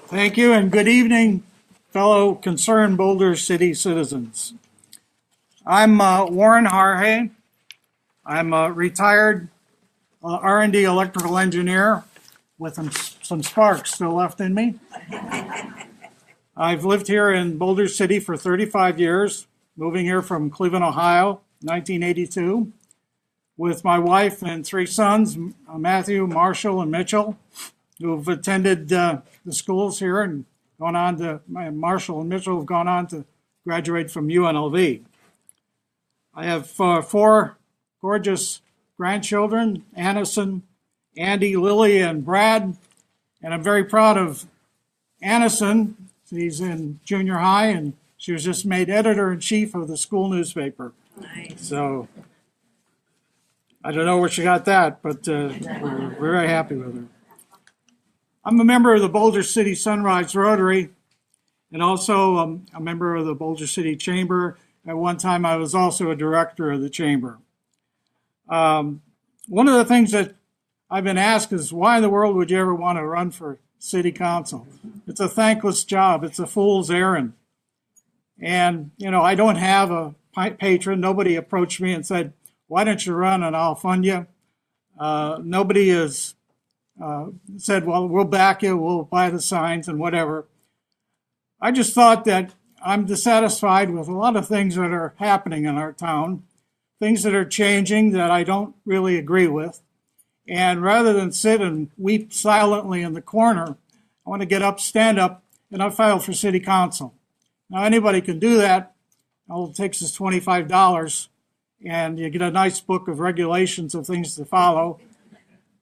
Thank you, and good evening, fellow concerned Boulder City citizens. I'm Warren Harhay. I'm a retired R&D electrical engineer with some sparks still left in me. I've lived here in Boulder City for 35 years, moving here from Cleveland, Ohio, 1982, with my wife and three sons, Matthew, Marshall, and Mitchell, who've attended the schools here and gone on to, Marshall and Mitchell have gone on to graduate from UNLV. I have four gorgeous grandchildren, Annison, Andy, Lily, and Brad, and I'm very proud of Annison. She's in junior high, and she was just made editor-in-chief of the school newspaper. Nice. So I don't know where she got that, but we're very happy with her. I'm a member of the Boulder City Sunrise Rotary, and also a member of the Boulder City Chamber. At one time, I was also a director of the Chamber. One of the things that I've been asked is, why in the world would you ever want to run for city council? It's a thankless job. It's a fool's errand. And, you know, I don't have a patron. Nobody approached me and said, why don't you run and I'll fund you? Nobody has said, well, we'll back you, we'll buy the signs and whatever. I just thought that I'm dissatisfied with a lot of things that are happening in our town, things that are changing that I don't really agree with. And rather than sit and weep silently in the corner, I want to get up, stand up, and I file for city council. Now, anybody can do that. All it takes is $25, and you get a nice book of regulations of things to follow.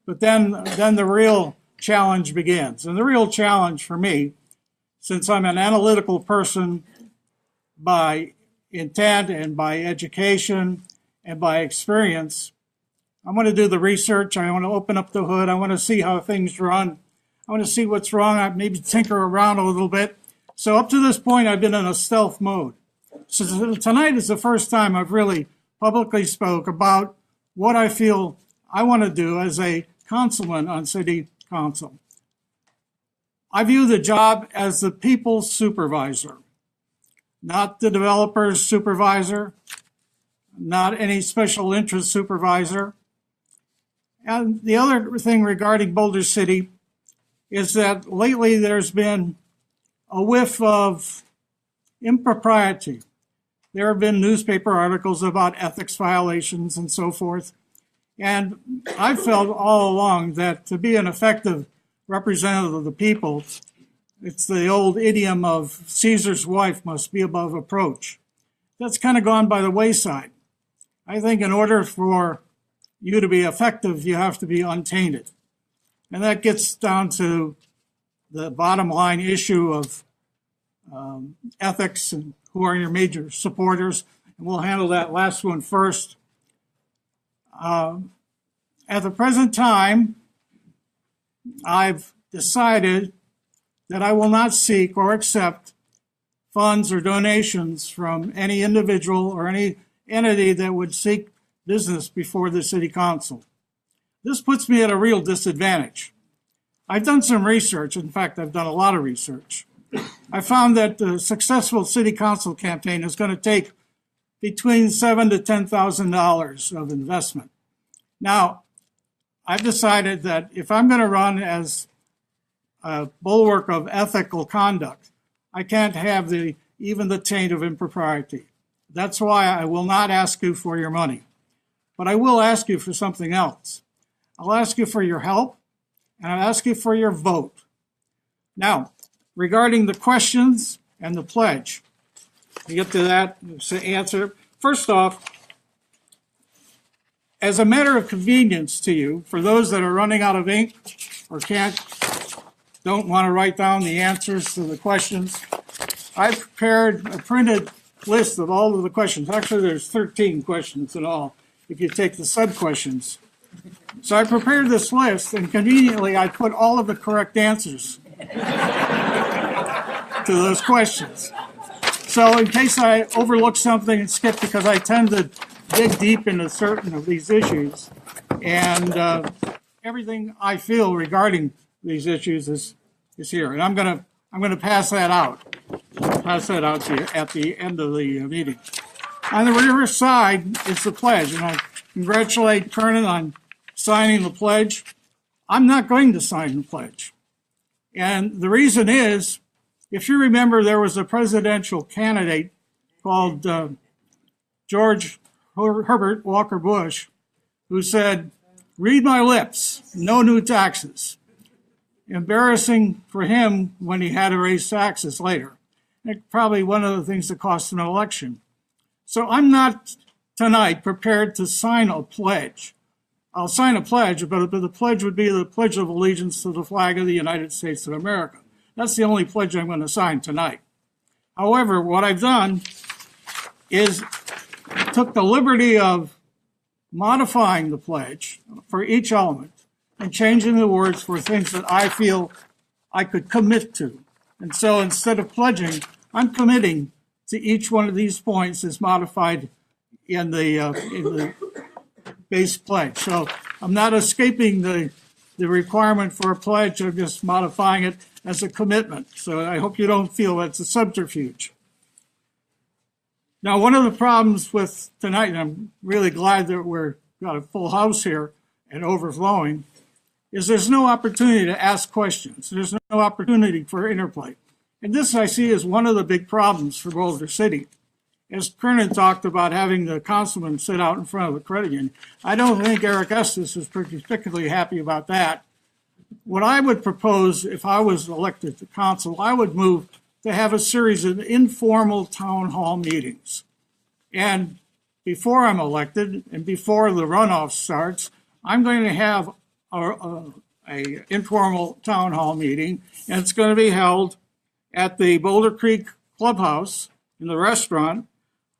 But then the real challenge begins. And the real challenge for me, since I'm an analytical person by intent and by education and by experience, I want to do the research. I want to open up the hood. I want to see how things run. I want to see what's wrong. I maybe tinker around a little bit. So up to this point, I've been in a stealth mode. So tonight is the first time I've really publicly spoke about what I feel I want to do as a councilman on city council. I view the job as the people's supervisor, not the developer's supervisor, not any special interest supervisor. And the other thing regarding Boulder City is that lately there's been a whiff of impropriety. There have been newspaper articles about ethics violations and so forth. And I've felt all along that to be an effective representative of the people, it's the old idiom of Caesar's wife must be above reproach. That's kind of gone by the wayside. I think in order for you to be effective, you have to be untainted. And that gets down to the bottom line issue of ethics and who are your major supporters. And we'll handle that last one first. At the present time, I've decided that I will not seek or accept funds or donations from any individual or any entity that would seek business before the city council. This puts me at a real disadvantage. I've done some research. In fact, I've done a lot of research. I found that the successful city council campaign is going to take between $7,000 to $10,000 of investment. Now, I've decided that if I'm going to run as a bulwark of ethical conduct, I can't have even the taint of impropriety. That's why I will not ask you for your money. But I will ask you for something else. I'll ask you for your help, and I'll ask you for your vote. Now, regarding the questions and the pledge, we get to that answer. First off, as a matter of convenience to you, for those that are running out of ink or don't want to write down the answers to the questions, I prepared a printed list of all of the questions. Actually, there's 13 questions in all, if you take the sub-questions. So I prepared this list, and conveniently, I put all of the correct answers to those questions. So in case I overlook something and skip, because I tend to dig deep into certain of these issues, and everything I feel regarding these issues is is here, and I'm gonna pass that out. Pass that out to you at the end of the meeting. On the reverse side is the pledge, and I congratulate Kernan on signing the pledge. I'm not going to sign the pledge. And the reason is, if you remember, there was a presidential candidate called George Herbert Walker Bush, who said, "Read my lips, no new taxes." Embarrassing for him when he had to raise taxes later. And probably one of the things that cost an election. So I'm not tonight prepared to sign a pledge. I'll sign a pledge, but the pledge would be the Pledge of Allegiance to the flag of the United States of America. That's the only pledge I'm going to sign tonight. However, what I've done is took the liberty of modifying the pledge for each element and changing the words for things that I feel I could commit to. And so instead of pledging, I'm committing to each one of these points as modified in the base pledge. So I'm not escaping the requirement for a pledge, I'm just modifying it as a commitment. So I hope you don't feel that's a subterfuge. Now, one of the problems with tonight, and I'm really glad that we've got a full house here and overflowing, is there's no opportunity to ask questions. There's no opportunity for interplay. And this I see as one of the big problems for Boulder City. As Kernan talked about having the councilman sit out in front of the credit union, I don't think Eric Estes is particularly happy about that. What I would propose if I was elected to council, I would move to have a series of informal town hall meetings. And before I'm elected and before the runoff starts, I'm going to have a informal town hall meeting, and it's going to be held at the Boulder Creek Clubhouse in the restaurant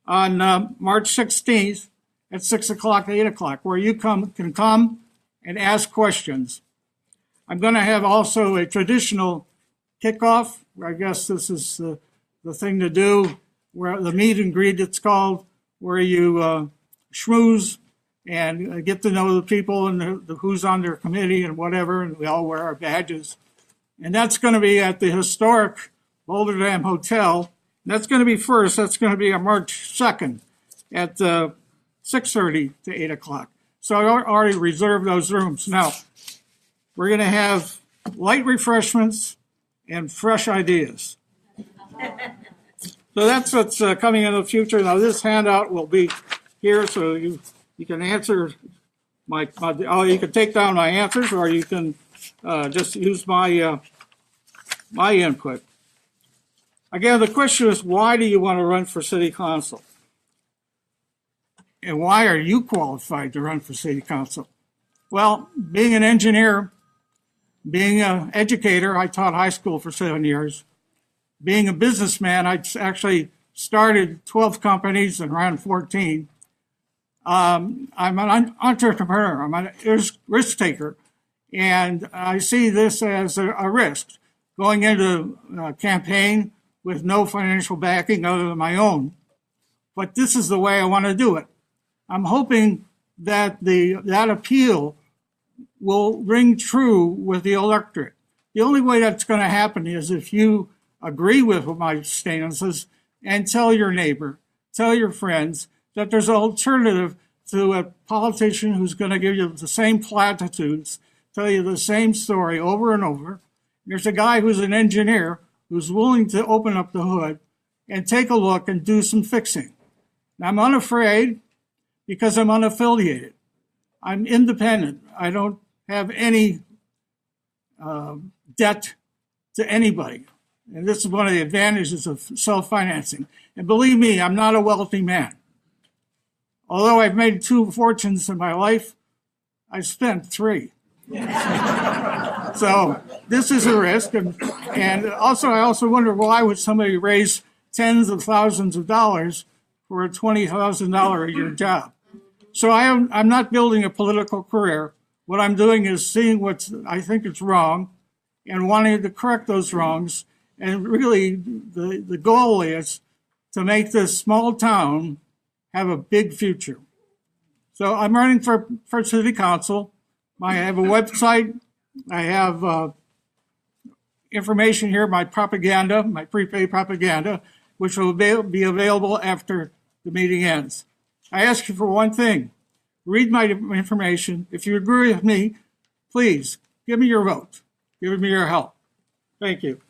on March 16th at 6 o'clock, 8 o'clock, where you can come and ask questions. I'm going to have also a traditional kickoff. I guess this is the thing to do, where the meet and greet, it's called, where you schmooze and get to know the people and who's on their committee and whatever, and we all wear our badges. And that's going to be at the historic Boulder Dam Hotel. And that's going to be first. That's going to be on March 2nd at 6:30 to 8 o'clock. So I already reserved those rooms. Now, we're going to have light refreshments and fresh ideas. So that's what's coming in the future. Now, this handout will be here, so you can answer you can take down my answers, or you can just use my input. Again, the question is, why do you want to run for city council? And why are you qualified to run for city council? Well, being an engineer, being an educator, I taught high school for 7 years. Being a businessman, I actually started 12 companies and ran 14. I'm an entrepreneur, I'm a risk taker, and I see this as a risk. Going into a campaign with no financial backing other than my own. But this is the way I want to do it. I'm hoping that that appeal will ring true with the electorate. The only way that's going to happen is if you agree with my stances and tell your neighbor, tell your friends that there's an alternative to a politician who's going to give you the same platitudes, tell you the same story over and over. There's a guy who's an engineer who's willing to open up the hood and take a look and do some fixing. Now, I'm unafraid because I'm unaffiliated. I'm independent. I don't have any debt to anybody. And this is one of the advantages of self-financing. And believe me, I'm not a wealthy man. Although I've made 2 fortunes in my life, I've spent 3. So this is a risk. And also, I also wonder, why would somebody raise tens of thousands of dollars for a $20,000 a year job? So I'm not building a political career. What I'm doing is seeing what I think is wrong and wanting to correct those wrongs. And really, the goal is to make this small town have a big future. So I'm running for city council. I have a website. I have information here, my propaganda, my prepaid propaganda, which will be available after the meeting ends. I ask you for one thing. Read my information. If you agree with me, please give me your vote. Give me your help. Thank you.